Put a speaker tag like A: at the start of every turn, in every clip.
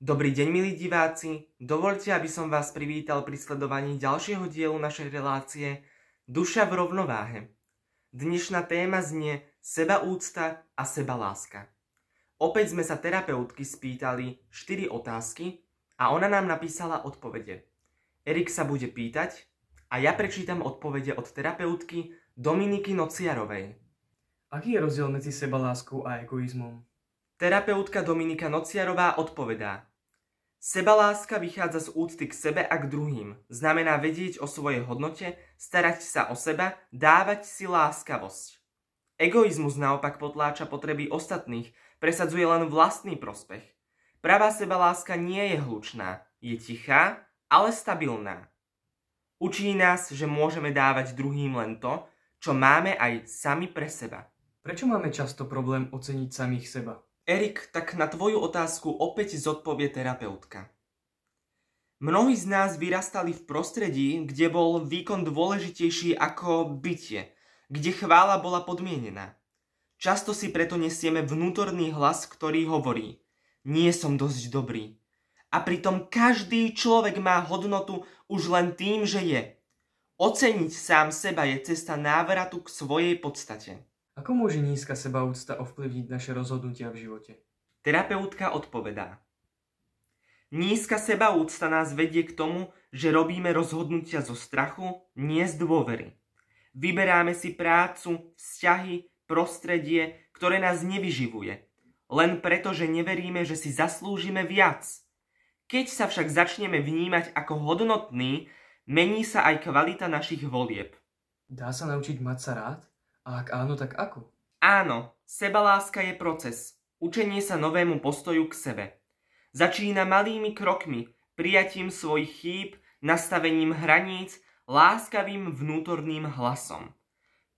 A: Dobrý deň, milí diváci. Dovoľte, aby som vás privítal pri sledovaní ďalšieho dielu našej relácie Duša v rovnováhe. Dnešná téma znie sebaúcta a sebaláska. Opäť sme sa terapeutky spýtali 4 otázky a ona nám napísala odpovede. Erik sa bude pýtať a ja prečítam odpovede od terapeutky Dominiky Nociarovej.
B: Aký je rozdiel medzi sebaláskou a egoizmom?
A: Terapeutka Dominika Nociarová odpovedá. Sebaláska vychádza z úcty k sebe a k druhým. Znamená vedieť o svojej hodnote, starať sa o seba, dávať si láskavosť. Egoizmus naopak potláča potreby ostatných, presadzuje len vlastný prospech. Pravá sebaláska nie je hlučná, je tichá, ale stabilná. Učí nás, že môžeme dávať druhým len to, čo máme aj sami pre seba.
B: Prečo máme často problém oceniť samých seba?
A: Erik, tak na tvoju otázku opäť zodpovie terapeutka. Mnohí z nás vyrastali v prostredí, kde bol výkon dôležitejší ako bytie, kde chvála bola podmienená. Často si preto nesieme vnútorný hlas, ktorý hovorí: nie som dosť dobrý. A pritom každý človek má hodnotu už len tým, že je. Oceniť sám seba je cesta návratu k svojej podstate.
B: Ako môže nízka sebaúcta ovplyvniť naše rozhodnutia v živote?
A: Terapeutka odpovedá. Nízka sebaúcta nás vedie k tomu, že robíme rozhodnutia zo strachu, nie z dôvery. Vyberáme si prácu, vzťahy, prostredie, ktoré nás nevyživuje. Len preto, že neveríme, že si zaslúžime viac. Keď sa však začneme vnímať ako hodnotní, mení sa aj kvalita našich volieb.
B: Dá sa naučiť mať sa rád? A ak áno, tak ako?
A: Áno, sebaláska je proces. Učenie sa novému postoju k sebe. Začína malými krokmi, prijatím svojich chýb, nastavením hraníc, láskavým vnútorným hlasom.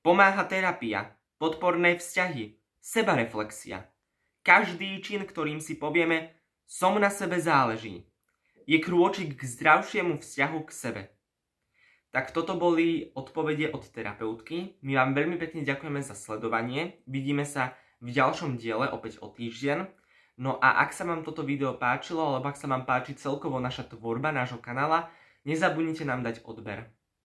A: Pomáha terapia, podporné vzťahy, sebareflexia. Každý čin, ktorým si povieme, som na sebe záleží, je krôčik k zdravšiemu vzťahu k sebe. Tak toto boli odpovede od terapeutky. My vám veľmi pekne ďakujeme za sledovanie. Vidíme sa v ďalšom diele opäť o týždeň. No a ak sa vám toto video páčilo, alebo ak sa vám páči celkovo naša tvorba nášho kanála, nezabudnite nám dať odber.